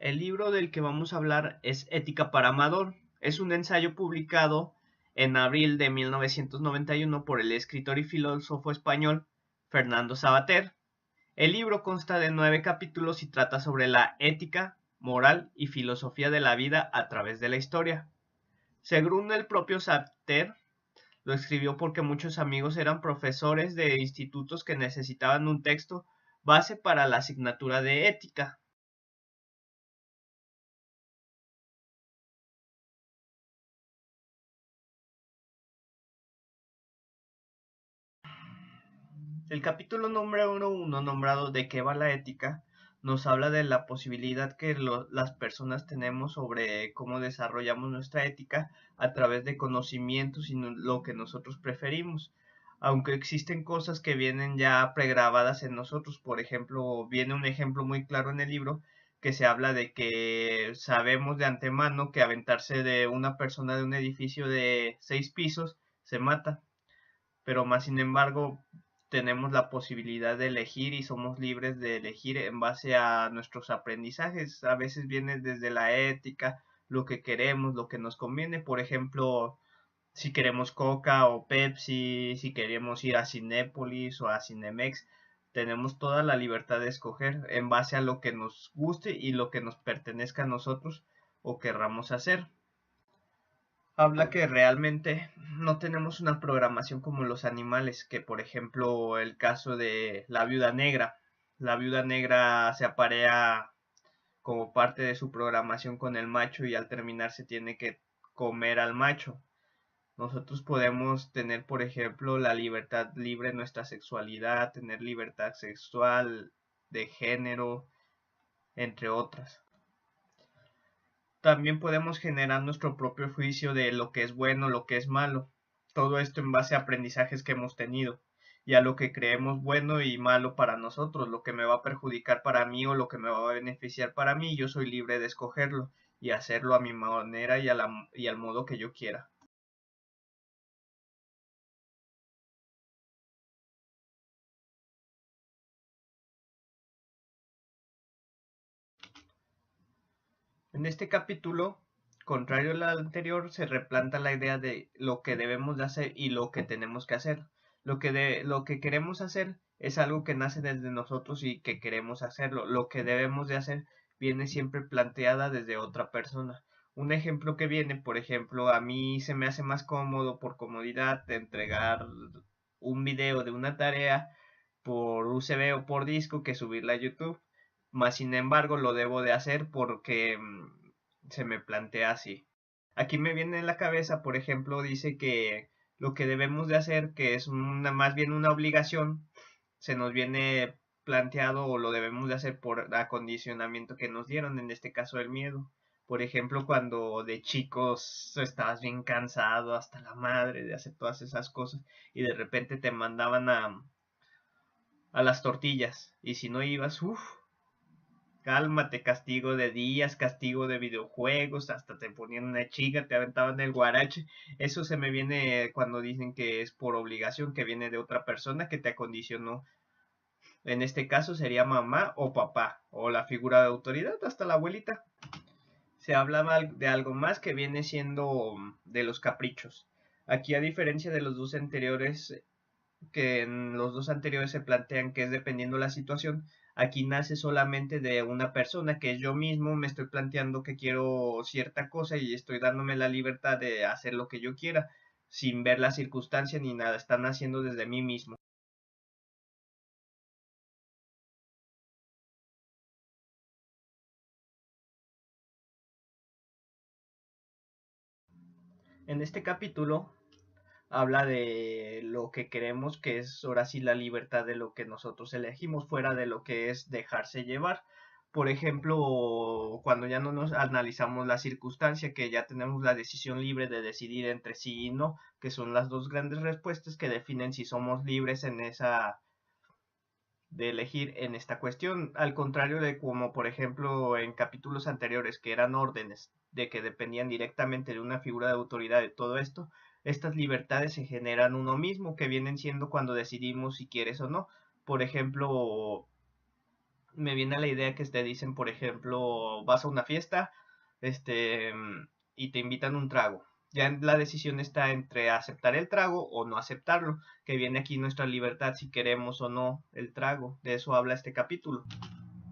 El libro del que vamos a hablar es Ética para Amador. Es un ensayo publicado en abril de 1991 por el escritor y filósofo español Fernando Savater. El libro consta de 9 capítulos y trata sobre la ética, moral y filosofía de la vida a través de la historia. Según el propio Savater, lo escribió porque muchos amigos eran profesores de institutos que necesitaban un texto base para la asignatura de ética. El capítulo número 1, nombrado ¿De qué va la ética?, nos habla de la posibilidad que las personas tenemos sobre cómo desarrollamos nuestra ética a través de conocimientos y lo que nosotros preferimos. Aunque existen cosas que vienen ya pregrabadas en nosotros, por ejemplo, viene un ejemplo muy claro en el libro que se habla de que sabemos de antemano que aventarse de una persona de un edificio de 6 pisos se mata, pero más sin embargo tenemos la posibilidad de elegir y somos libres de elegir en base a nuestros aprendizajes. A veces viene desde la ética, lo que queremos, lo que nos conviene. Por ejemplo, si queremos Coca o Pepsi, si queremos ir a Cinépolis o a Cinemex, tenemos toda la libertad de escoger en base a lo que nos guste y lo que nos pertenezca a nosotros o querramos hacer. Habla que realmente no tenemos una programación como los animales, que por ejemplo el caso de la viuda negra. La viuda negra se aparea como parte de su programación con el macho y al terminar se tiene que comer al macho. Nosotros podemos tener, por ejemplo, la libertad libre en nuestra sexualidad, tener libertad sexual, de género, entre otras. También podemos generar nuestro propio juicio de lo que es bueno, lo que es malo. Todo esto en base a aprendizajes que hemos tenido y a lo que creemos bueno y malo para nosotros, lo que me va a perjudicar para mí o lo que me va a beneficiar para mí. Yo soy libre de escogerlo y hacerlo a mi manera y al modo que yo quiera. En este capítulo, contrario al anterior, se replanta la idea de lo que debemos de hacer y lo que tenemos que hacer. Lo que queremos hacer es algo que nace desde nosotros y que queremos hacerlo. Lo que debemos de hacer viene siempre planteada desde otra persona. Un ejemplo que viene, por ejemplo, a mí se me hace más cómodo por comodidad de entregar un video de una tarea por USB o por disco que subirla a YouTube. Más sin embargo, lo debo de hacer porque se me plantea así. Aquí me viene en la cabeza, por ejemplo, dice que lo que debemos de hacer, que es más bien una obligación, se nos viene planteado o lo debemos de hacer por acondicionamiento que nos dieron, en este caso el miedo. Por ejemplo, cuando de chicos estabas bien cansado hasta la madre de hacer todas esas cosas y de repente te mandaban a las tortillas y si no ibas, uff, cálmate, castigo de días, castigo de videojuegos, hasta te ponían una chica, te aventaban el guarache. Eso se me viene cuando dicen que es por obligación, que viene de otra persona que te acondicionó. En este caso sería mamá o papá, o la figura de autoridad, hasta la abuelita. Se hablaba de algo más que viene siendo de los caprichos. Aquí, a diferencia de los dos anteriores, que en los dos anteriores se plantean que es dependiendo la situación, aquí nace solamente de una persona, que es yo mismo, me estoy planteando que quiero cierta cosa y estoy dándome la libertad de hacer lo que yo quiera, sin ver la circunstancia ni nada, están haciendo desde mí mismo. En este capítulo habla de lo que queremos, que es ahora sí la libertad de lo que nosotros elegimos, fuera de lo que es dejarse llevar. Por ejemplo, cuando ya no nos analizamos la circunstancia, que ya tenemos la decisión libre de decidir entre sí y no, que son las dos grandes respuestas que definen si somos libres en esa de elegir en esta cuestión, al contrario de como por ejemplo en capítulos anteriores que eran órdenes de que dependían directamente de una figura de autoridad de todo esto, estas libertades se generan uno mismo, que vienen siendo cuando decidimos si quieres o no. Por ejemplo, me viene a la idea que te dicen, por ejemplo, vas a una fiesta, este, y te invitan un trago. Ya la decisión está entre aceptar el trago o no aceptarlo, que viene aquí nuestra libertad si queremos o no el trago. De eso habla este capítulo.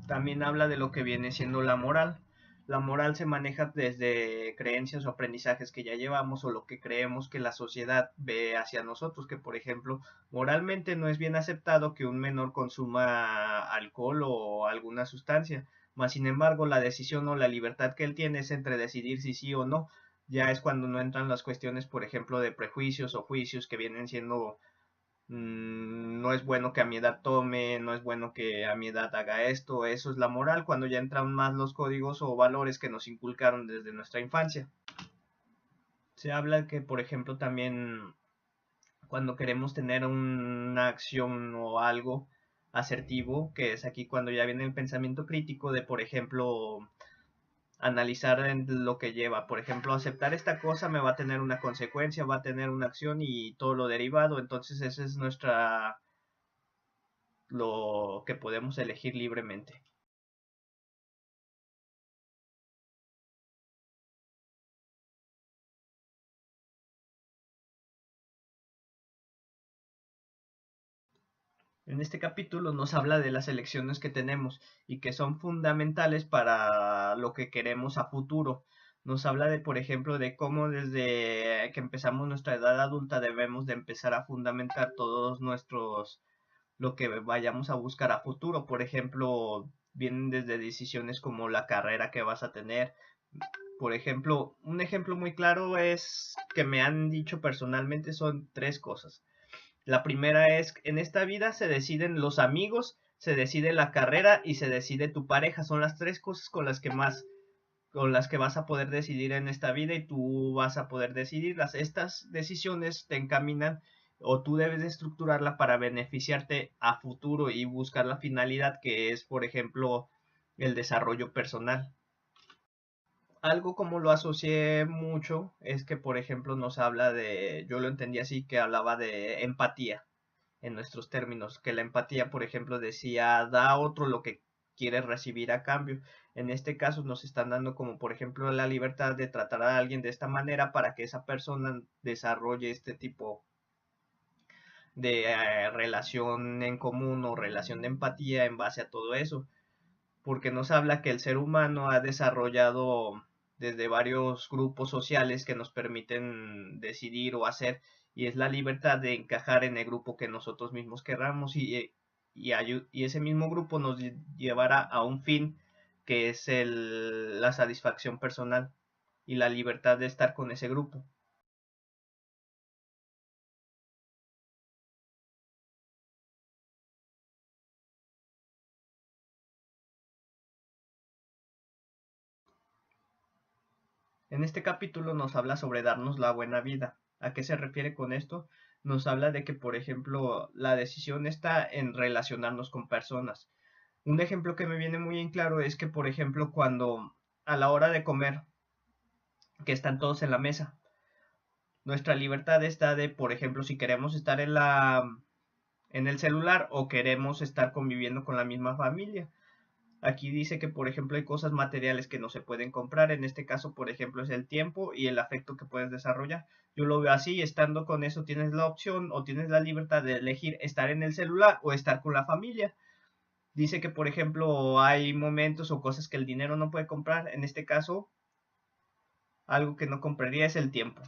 También habla de lo que viene siendo la moral. La moral se maneja desde creencias o aprendizajes que ya llevamos o lo que creemos que la sociedad ve hacia nosotros, que por ejemplo, moralmente no es bien aceptado que un menor consuma alcohol o alguna sustancia, mas sin embargo la decisión o la libertad que él tiene es entre decidir si sí o no. Ya es cuando no entran las cuestiones, por ejemplo, de prejuicios o juicios que vienen siendo no es bueno que a mi edad tome, no es bueno que a mi edad haga esto, eso es la moral, cuando ya entran más los códigos o valores que nos inculcaron desde nuestra infancia. Se habla que, por ejemplo, también cuando queremos tener una acción o algo asertivo, que es aquí cuando ya viene el pensamiento crítico de, por ejemplo, analizar en lo que lleva. Por ejemplo, aceptar esta cosa me va a tener una consecuencia, va a tener una acción y todo lo derivado. Entonces, esa es lo que podemos elegir libremente. En este capítulo nos habla de las elecciones que tenemos y que son fundamentales para lo que queremos a futuro. Nos habla de, por ejemplo, de cómo desde que empezamos nuestra edad adulta debemos de empezar a fundamentar todos nuestros, lo que vayamos a buscar a futuro. Por ejemplo, vienen desde decisiones como la carrera que vas a tener. Por ejemplo, un ejemplo muy claro es que me han dicho personalmente son tres cosas. La primera es, en esta vida se deciden los amigos, se decide la carrera y se decide tu pareja. Son las tres cosas con las que vas a poder decidir en esta vida y tú vas a poder decidirlas. Estas decisiones te encaminan o tú debes de estructurarla para beneficiarte a futuro y buscar la finalidad que es, por ejemplo, el desarrollo personal. Algo como lo asocié mucho es que, por ejemplo, nos habla de, yo lo entendí así, que hablaba de empatía en nuestros términos, que la empatía, por ejemplo, decía, da a otro lo que quiere recibir a cambio. En este caso nos están dando como, por ejemplo, la libertad de tratar a alguien de esta manera para que esa persona desarrolle este tipo de relación en común o relación de empatía en base a todo eso, porque nos habla que el ser humano ha desarrollado desde varios grupos sociales que nos permiten decidir o hacer, y es la libertad de encajar en el grupo que nosotros mismos querramos y ese mismo grupo nos llevará a un fin que es la satisfacción personal y la libertad de estar con ese grupo. En este capítulo nos habla sobre darnos la buena vida. ¿A qué se refiere con esto? Nos habla de que, por ejemplo, la decisión está en relacionarnos con personas. Un ejemplo que me viene muy en claro es que, por ejemplo, cuando a la hora de comer, que están todos en la mesa, nuestra libertad está de, por ejemplo, si queremos estar en el celular o queremos estar conviviendo con la misma familia. Aquí dice que, por ejemplo, hay cosas materiales que no se pueden comprar. En este caso, por ejemplo, es el tiempo y el afecto que puedes desarrollar. Yo lo veo así, estando con eso tienes la opción o tienes la libertad de elegir estar en el celular o estar con la familia. Dice que, por ejemplo, hay momentos o cosas que el dinero no puede comprar. En este caso, algo que no compraría es el tiempo.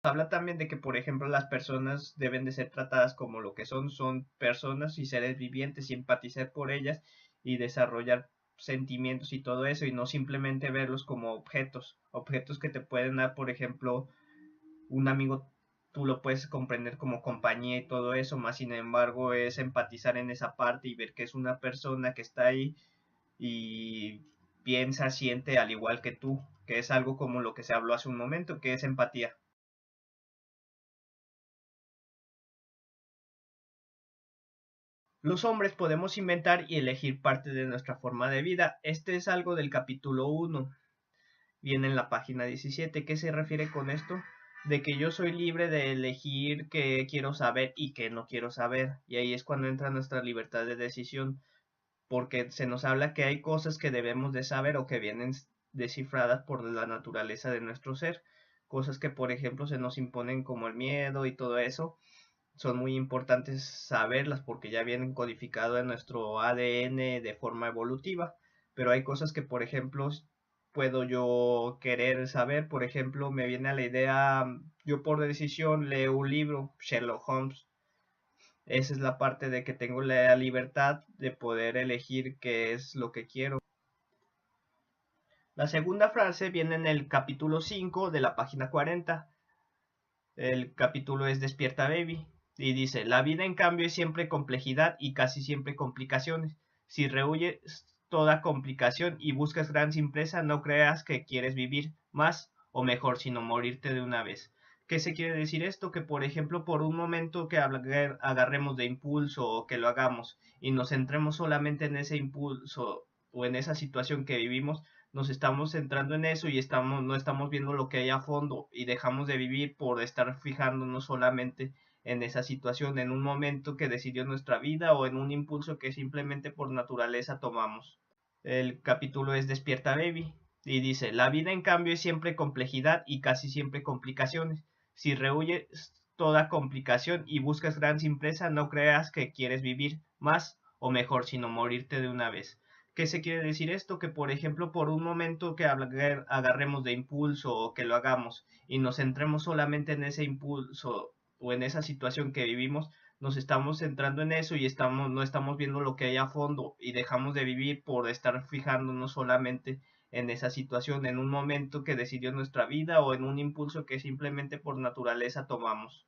Habla también de que, por ejemplo, las personas deben de ser tratadas como lo que son personas y seres vivientes y empatizar por ellas y desarrollar sentimientos y todo eso y no simplemente verlos como objetos que te pueden dar, por ejemplo, un amigo, tú lo puedes comprender como compañía y todo eso, más sin embargo es empatizar en esa parte y ver que es una persona que está ahí y piensa, siente al igual que tú, que es algo como lo que se habló hace un momento, que es empatía. Los hombres podemos inventar y elegir parte de nuestra forma de vida. Este es algo del capítulo 1. Viene en la página 17. ¿Qué se refiere con esto? De que yo soy libre de elegir qué quiero saber y qué no quiero saber. Y ahí es cuando entra nuestra libertad de decisión. porque se nos habla que hay cosas que debemos de saber o que vienen descifradas por la naturaleza de nuestro ser, cosas que por ejemplo se nos imponen como el miedo y todo eso, son muy importantes saberlas porque ya vienen codificado en nuestro ADN de forma evolutiva, pero hay cosas que por ejemplo puedo yo querer saber. Por ejemplo, me viene a la idea, yo por decisión leo un libro, Sherlock Holmes. Esa es la parte de que tengo la libertad de poder elegir qué es lo que quiero. La segunda frase viene en el capítulo 5 de la página 40. El capítulo es Despierta Baby. Y dice, la vida en cambio es siempre complejidad y casi siempre complicaciones. Si rehuyes toda complicación y buscas gran simpleza, no creas que quieres vivir más o mejor, sino morirte de una vez. ¿Qué se quiere decir esto? Que por ejemplo, por un momento que agarremos de impulso o que lo hagamos y nos centremos solamente en ese impulso o en esa situación que vivimos, nos estamos centrando en eso y no estamos viendo lo que hay a fondo y dejamos de vivir por estar fijándonos solamente en esa situación, en un momento que decidió nuestra vida o en un impulso que simplemente por naturaleza tomamos. El capítulo es Despierta Baby y dice, la vida en cambio es siempre complejidad y casi siempre complicaciones. Si rehuyes toda complicación y buscas gran simpleza, no creas que quieres vivir más o mejor, sino morirte de una vez. ¿Qué se quiere decir esto? Que por ejemplo, por un momento que agarremos de impulso o que lo hagamos y nos centremos solamente en ese impulso o en esa situación que vivimos, nos estamos centrando en eso y no estamos viendo lo que hay a fondo y dejamos de vivir por estar fijándonos solamente en esa situación, en un momento que decidió nuestra vida o en un impulso que simplemente por naturaleza tomamos.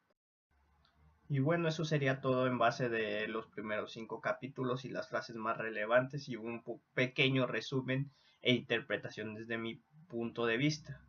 Y bueno, eso sería todo en base de los primeros 5 capítulos y las frases más relevantes y un pequeño resumen e interpretación desde mi punto de vista.